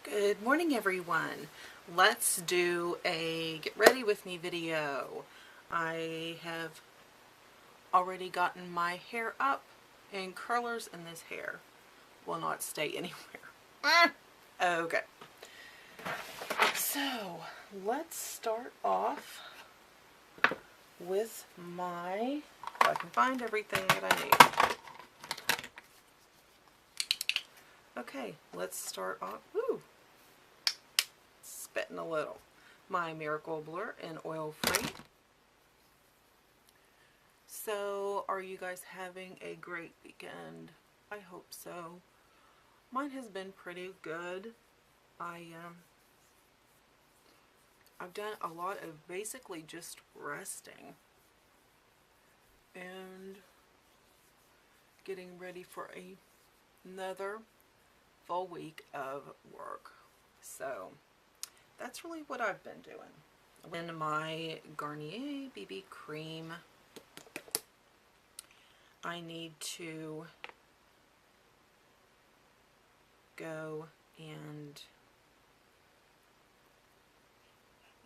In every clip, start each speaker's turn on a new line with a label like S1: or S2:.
S1: Good morning, everyone. Let's do a get ready with me video. I have already gotten my hair up, and curlers in this hair will not stay anywhere. Okay, so let's start off with if I can find everything that I need. Okay, let's start off. Ooh, spitting a little. My Miracle Blur in oil free. So, are you guys having a great weekend? I hope so. Mine has been pretty good. I've done a lot of basically just resting and getting ready for another full week of work. So, that's really what I've been doing. In my Garnier BB cream, I need to go and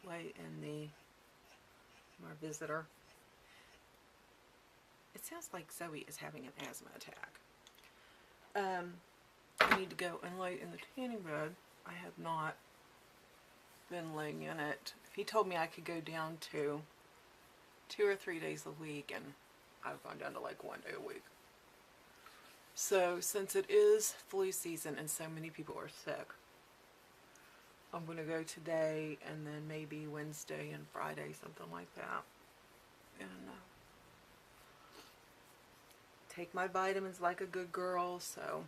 S1: lay in my visitor. It sounds like Zoe is having an asthma attack. I need to go and lay in the tanning bed. I have not been laying in it. He told me I could go down to 2 or 3 days a week, and I've gone down to like 1 day a week. So since it is flu season and so many people are sick, I'm going to go today and then maybe Wednesday and Friday, something like that. And take my vitamins like a good girl, so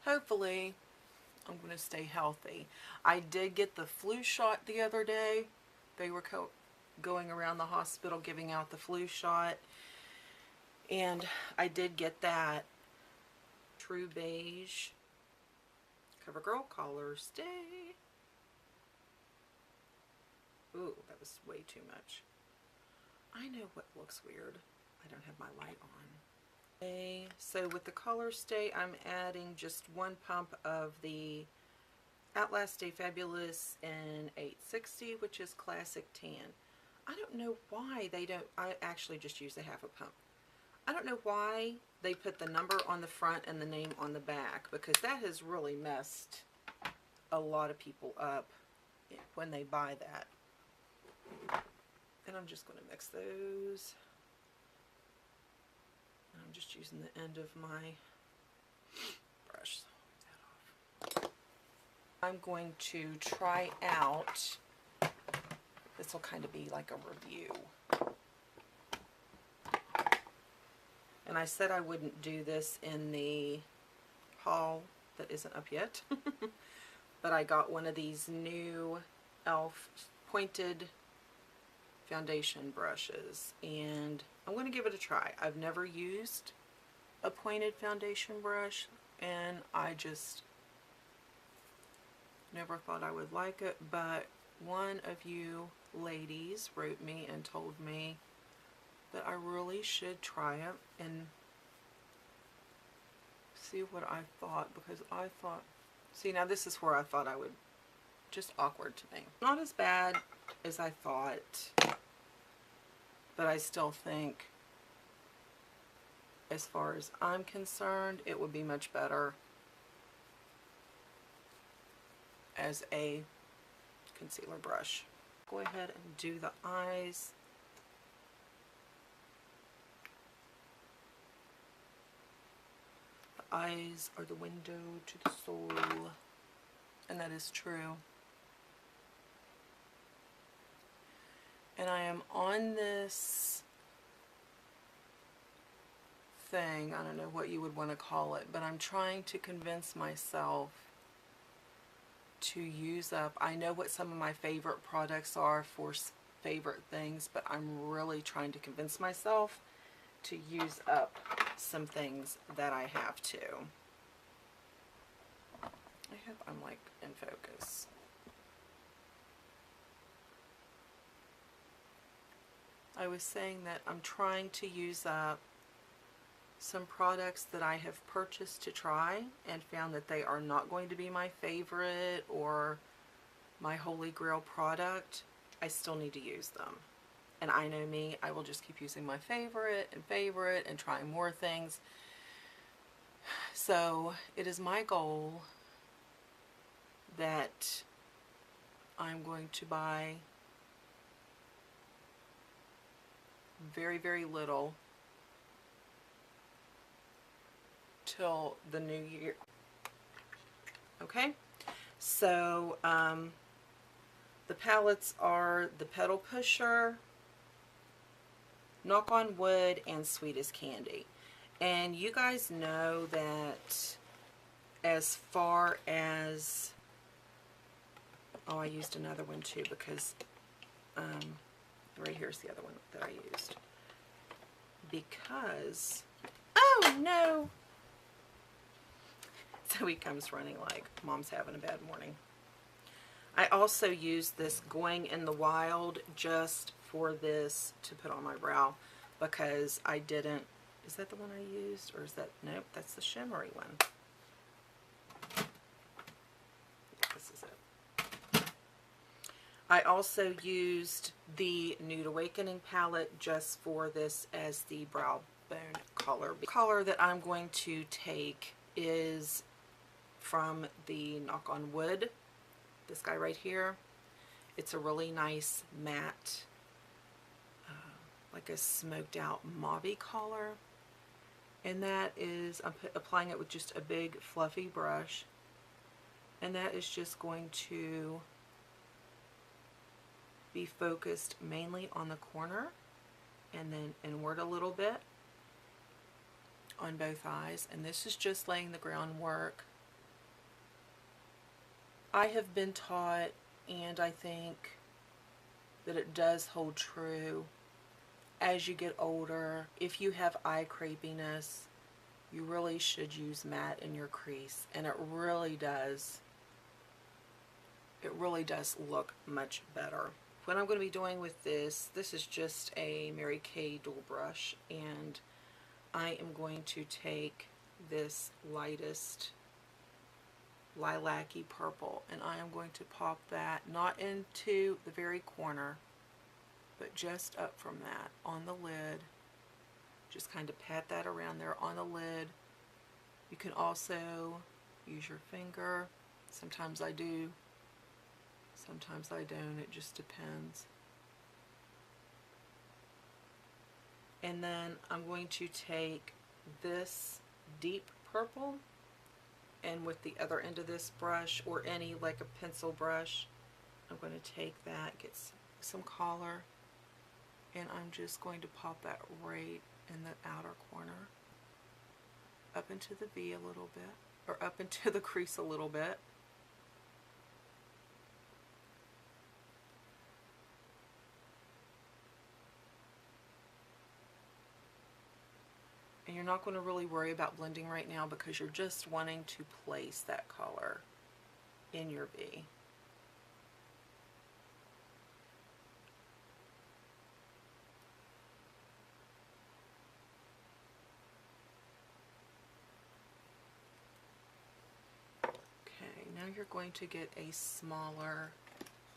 S1: hopefully I'm going to stay healthy. I did get the flu shot the other day. They were going around the hospital giving out the flu shot, and I did get that. True Beige CoverGirl Collar Stay. Ooh, that was way too much. I know what looks weird. I don't have my light on. Okay, so with the Collar Stay, I'm adding just 1 pump of the Outlast Stay Fabulous in 860, which is Classic Tan. I don't know why they don't, I actually just use a half a pump. I don't know why they put the number on the front and the name on the back, because that has really messed a lot of people up when they buy that. And I'm just going to mix those. I'm just using the end of my brush. I'm going to try out, this will kind of be like a review. And I said I wouldn't do this in the haul that isn't up yet. But I got one of these new e.l.f. pointed foundation brushes, and I'm going to give it a try. I've never used a pointed foundation brush, and I just never thought I would like it, but one of you ladies wrote me and told me that I really should try it and see what I thought, because I thought, see, now this is where I thought I would, just awkward to me. Not as bad as I thought, but I still think, as far as I'm concerned, it would be much better as a concealer brush. Go ahead and do the eyes. The eyes are the window to the soul, and that is true. And I am on this thing, I don't know what you would want to call it, but I'm trying to convince myself to use up, I know what some of my favorite products are for favorite things, but I'm really trying to convince myself to use up some things that I have to. I hope I'm like in focus. I was saying that I'm trying to use up some products that I have purchased to try and found that they are not going to be my favorite or my holy grail product, I still need to use them. And I know me, I will just keep using my favorite and trying more things. So it is my goal that I'm going to buy very, very little till the new year. Okay, so the palettes are the Petal Pusher, Knock on Wood, and Sweet as Candy. And you guys know that as far as, oh, I used another one too, because right here's the other one that I used. Because, oh no! So he comes running like mom's having a bad morning. I also used this Going in the Wild just for this to put on my brow, because I didn't, is that the one I used, or is that, nope, that's the shimmery one. This is it. I also used the Nude Awakening palette just for this as the brow bone color. The color that I'm going to take is from the Knock on Wood, this guy right here. It's a really nice matte, like a smoked out mauve color. And that is, I'm applying it with just a big fluffy brush. And that is just going to be focused mainly on the corner and then inward a little bit on both eyes. And this is just laying the groundwork. I have been taught, and I think that it does hold true, as you get older, if you have eye crepiness, you really should use matte in your crease, and it really does look much better. What I'm going to be doing with this is just a Mary Kay dual brush, and I am going to take this lightest lilac-y purple, and I am going to pop that not into the very corner, but just up from that on the lid. Just kind of pat that around there on the lid. You can also use your finger. Sometimes I do, sometimes I don't, it just depends. And then I'm going to take this deep purple, and with the other end of this brush, or any like a pencil brush, I'm going to take that, get some color, and I'm just going to pop that right in the outer corner, up into the V a little bit, or up into the crease a little bit. And you're not going to really worry about blending right now, because you're just wanting to place that color in your V. Okay, now you're going to get a smaller,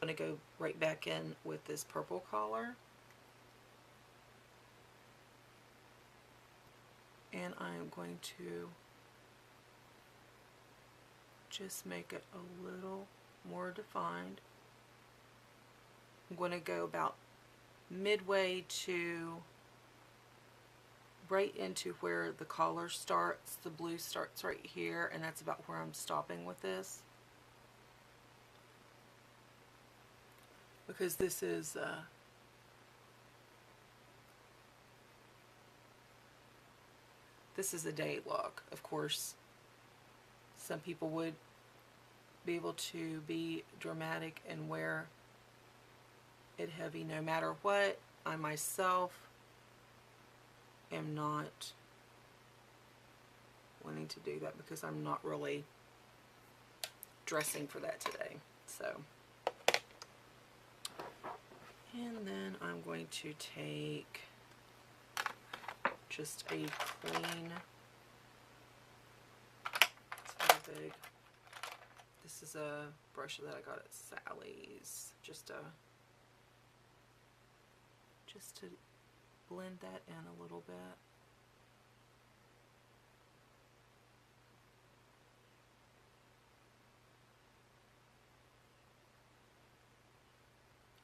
S1: I'm going to go right back in with this purple color. And I'm going to just make it a little more defined. I'm going to go about midway to right into where the collar starts. The blue starts right here, and that's about where I'm stopping with this. Because this is a day look. Of course, some people would be able to be dramatic and wear it heavy no matter what. I myself am not wanting to do that, because I'm not really dressing for that today. So, and then I'm going to take just a clean, it's very big. This is a brush that I got at Sally's, just to blend that in a little bit.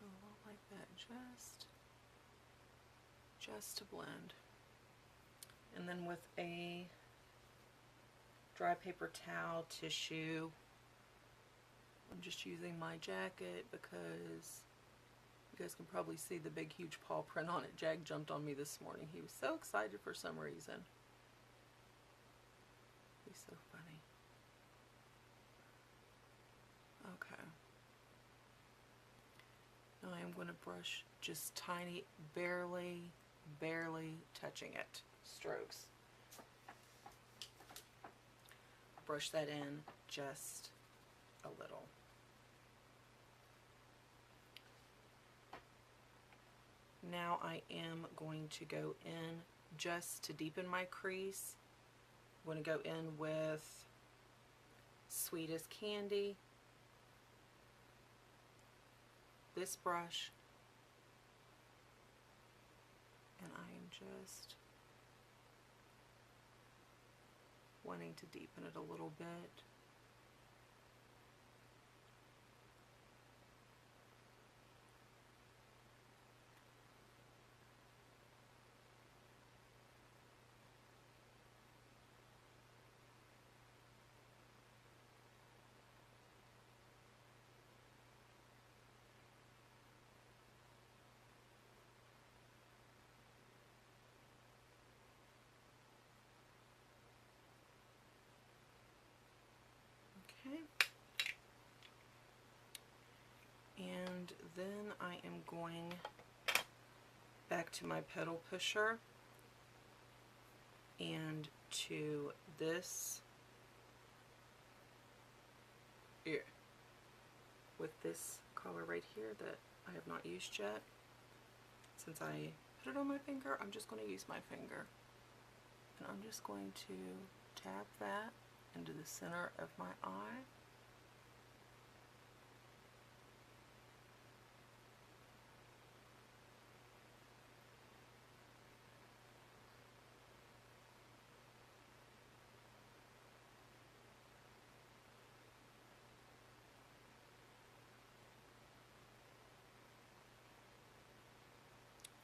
S1: A little like that, just to blend. And then with a dry paper towel, tissue, I'm just using my jacket because you guys can probably see the big huge paw print on it. Jag jumped on me this morning. He was so excited for some reason. He's so funny. Okay. Now I am going to brush just tiny, barely touching it strokes. Brush that in just a little. Now I am going to go in just to deepen my crease. I'm going to go in with Sweet as Candy, this brush, and I am just wanting to deepen it a little bit. Okay. And then I am going back to my pedal pusher and to this here with this color right here that I have not used yet. Since I put it on my finger, I'm just going to use my finger, and I'm just going to tap that into the center of my eye.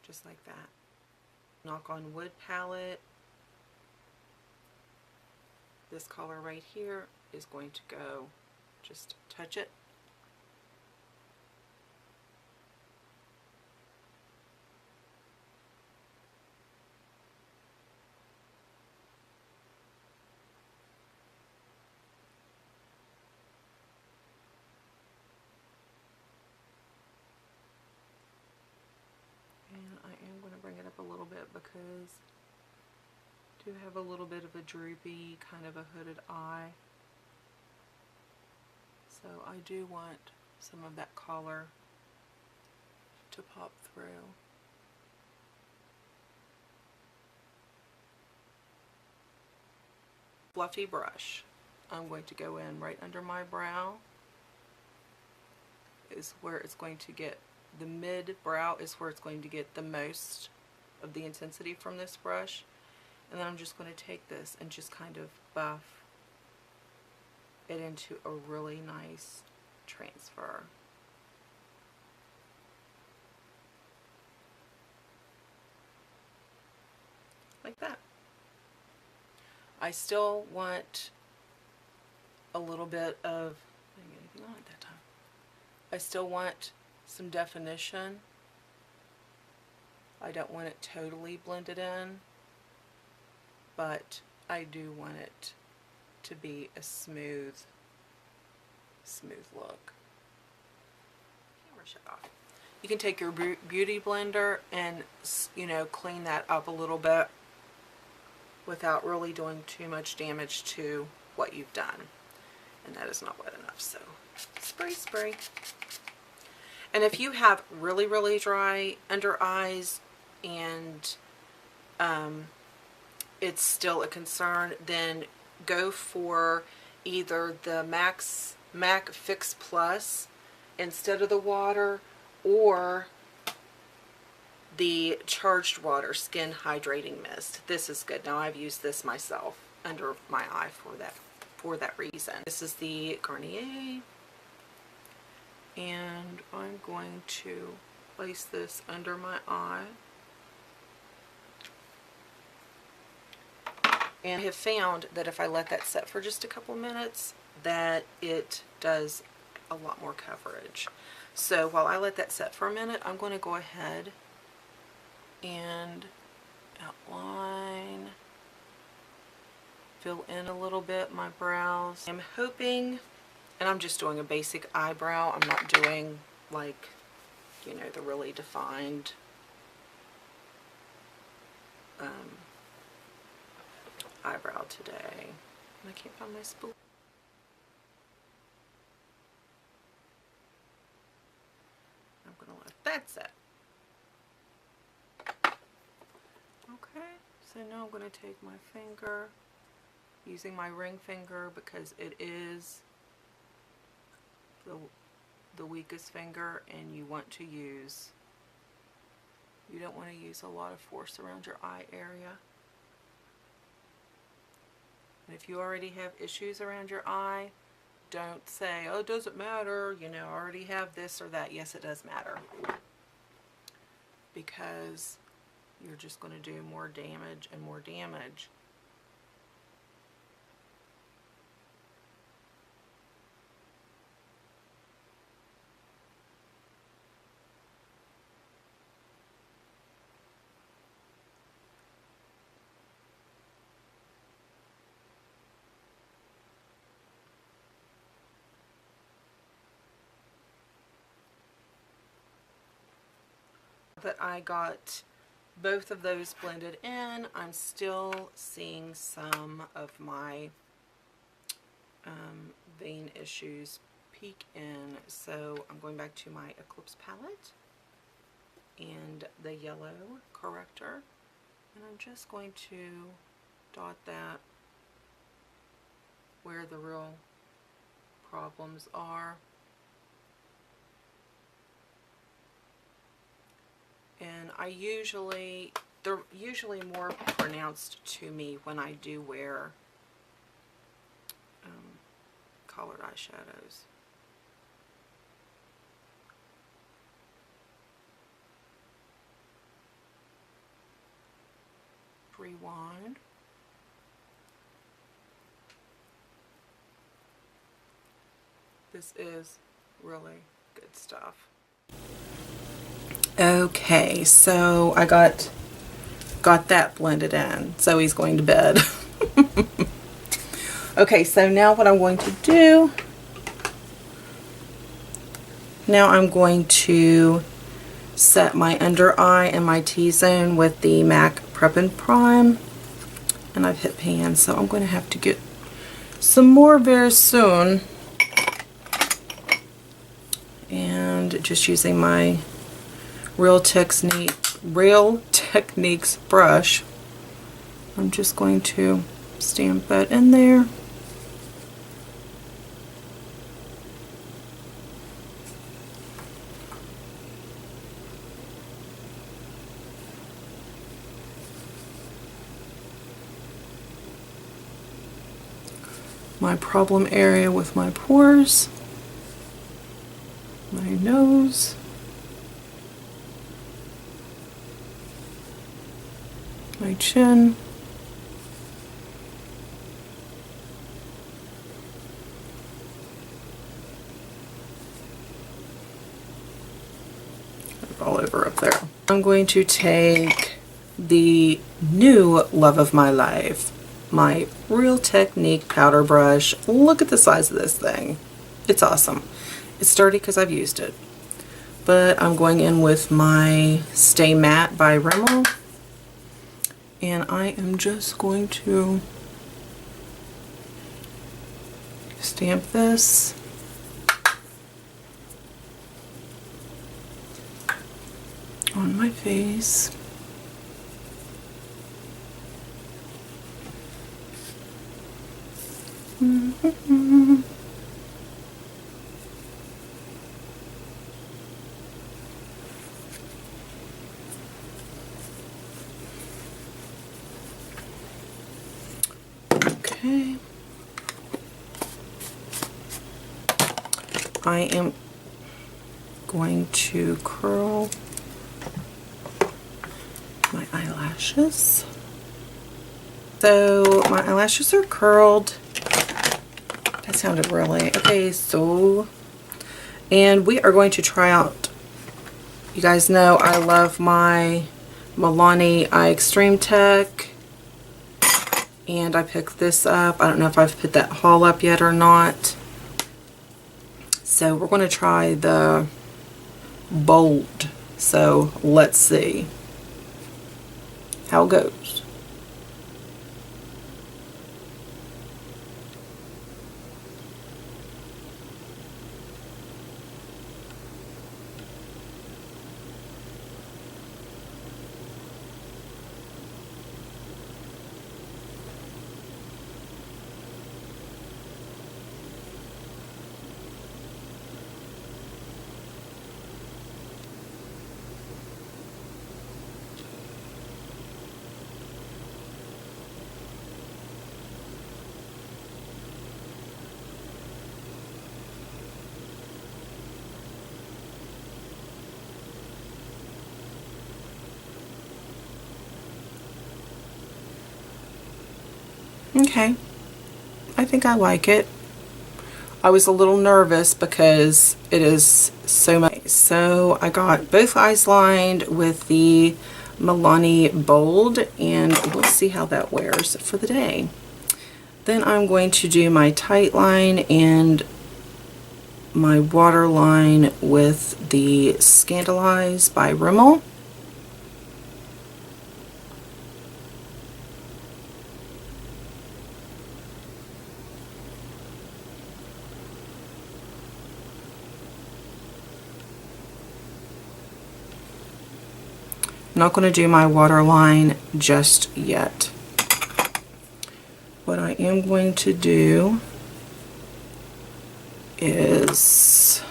S1: Just like that. Knock on Wood palette. This color right here is going to go, just touch it. And I am going to bring it up a little bit because I do have a little bit of a droopy, kind of a hooded eye. So I do want some of that color to pop through. Fluffy brush. I'm going to go in right under my brow. Is where it's going to get, the mid brow is where it's going to get the most of the intensity from this brush. And then I'm just going to take this and just kind of buff it into a really nice transfer. Like that. I still want a little bit of, I didn't get anything on at that time. I still want some definition. I don't want it totally blended in, but I do want it to be a smooth look. Camera shut off. You can take your beauty blender and, you know, clean that up a little bit without really doing too much damage to what you've done. And that is not wet enough, so spray. And if you have really dry under eyes and it's still a concern, then go for either the MAC Fix Plus instead of the water, or the Charged Water Skin Hydrating Mist. This is good. Now I've used this myself under my eye for that reason. This is the Garnier, and I'm going to place this under my eye. And I have found that if I let that set for just a couple minutes, that it does a lot more coverage. So while I let that set for a minute, I'm going to go ahead and outline, fill in a little bit my brows. I'm hoping, and I'm just doing a basic eyebrow. I'm not doing, like, you know, the really defined eyebrow today. I can't find my spool. I'm gonna let that set. Okay, so now I'm gonna take my finger, using my ring finger because it is the weakest finger, and you want to use, you don't want to use a lot of force around your eye area. And if you already have issues around your eye, don't say, oh, it doesn't matter, you know, I already have this or that. Yes, it does matter, because you're just going to do more damage and more damage. That I got both of those blended in, I'm still seeing some of my vein issues peek in, so I'm going back to my Eclipse palette and the yellow corrector, and I'm just going to dot that where the real problems are. And they're usually more pronounced to me when I do wear colored eyeshadows. Rewind. This is really good stuff. Okay, so I got that blended in. So he's going to bed. Okay, so now what I'm going to do, now I'm going to set my under eye and my T-zone with the MAC Prep and Prime, and I've hit pan, so I'm going to have to get some more very soon. And just using my Real Techniques brush, I'm just going to stamp that in there. My problem area with my pores, my nose, my chin, all over up there. I'm going to take the new love of my life, my Real Technique powder brush. Look at the size of this thing. It's awesome. It's sturdy because I've used it. But I'm going in with my Stay Matte by Rimmel, and I am just going to stamp this on my face. Okay. I am going to curl my eyelashes. So my eyelashes are curled. That sounded really okay. So, and we are going to try out. You guys know I love my Malani Eye Extreme Tech, and I picked this up. I don't know if I've put that haul up yet or not. So we're going to try the Bold. So let's see how it goes. Okay, I think I like it. I was a little nervous because it is so much. So I got both eyes lined with the Malani Bold, and we'll see how that wears for the day. Then I'm going to do my tight line and my water line with the Scandalize by Rimmel. I'm not going to do my waterline just yet. What I am going to do is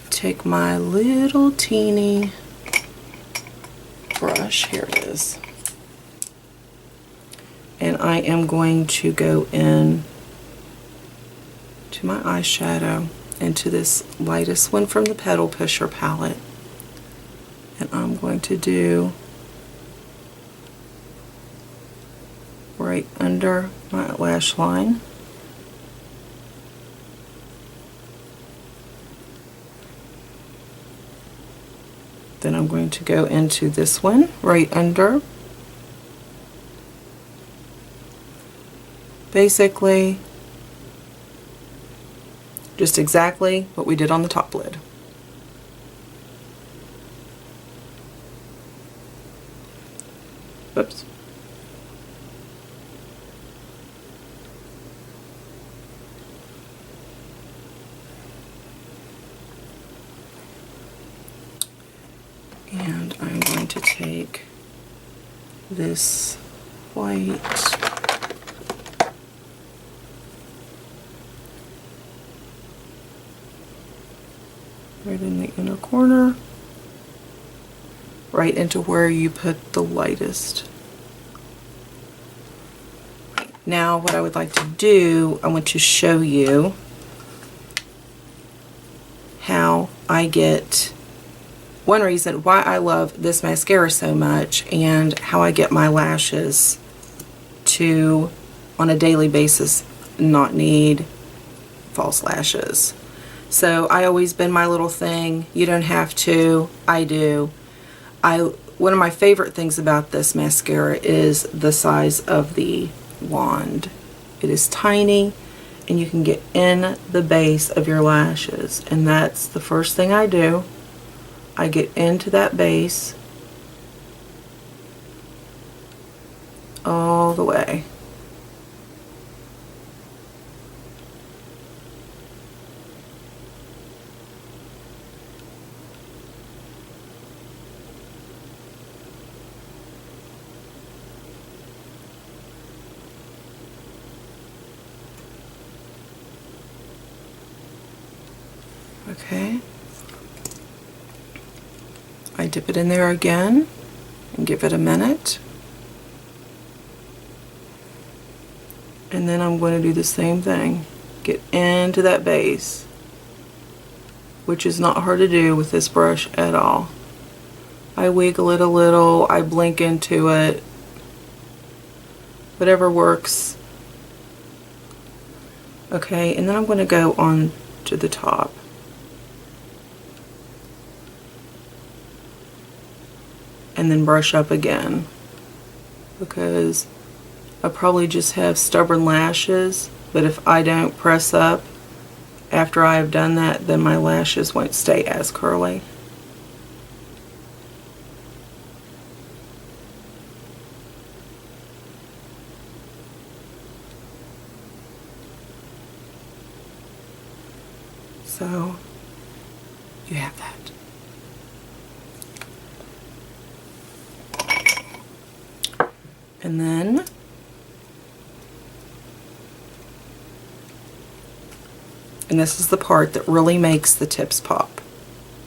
S1: take my little teeny brush, here it is, and I am going to go in to my eyeshadow into this lightest one from the Petal Pusher palette. And I'm going to do right under my lash line. Then I'm going to go into this one right under. Basically, just exactly what we did on the top lid. Oops. And I'm going to take this white right in the inner corner, right into where you put the lightest. Now what I would like to do, I want to show you how I get, one reason why I love this mascara so much and how I get my lashes to, on a daily basis, not need false lashes. So I always been my little thing, you don't have to, I do. One of my favorite things about this mascara is the size of the wand. It is tiny and you can get in the base of your lashes, and that's the first thing I do. I get into that base all the way. Okay. I dip it in there again and give it a minute. And then I'm going to do the same thing. Get into that base, which is not hard to do with this brush at all. I wiggle it a little, I blink into it, whatever works. Okay, and then I'm going to go on to the top. And then brush up again, because I probably just have stubborn lashes, but if I don't press up after I have done that, then my lashes won't stay as curly. So you have that. And then this is the part that really makes the tips pop.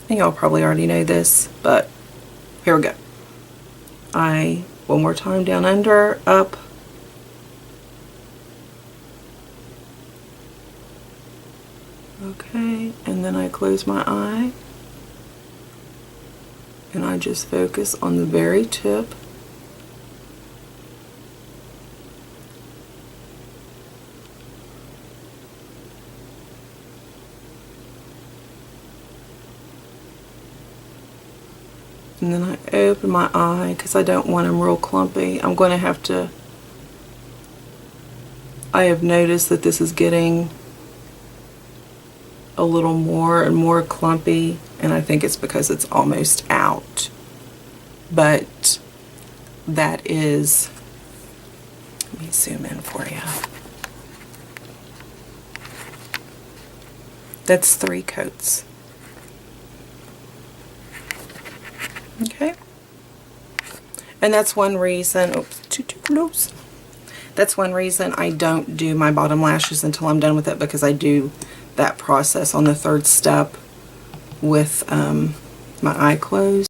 S1: And y'all probably already know this, but here we go. One more time, down under, up. Okay, and then I close my eye. And I just focus on the very tip. And then I open my eye because I don't want them real clumpy. I'm going to have to, I have noticed that this is getting a little more and more clumpy, and I think it's because it's almost out. But that is, let me zoom in for you. That's 3 coats. Okay, and that's one reason, oops, too close. That's one reason I don't do my bottom lashes until I'm done with it, because I do that process on the 3rd step with my eye closed.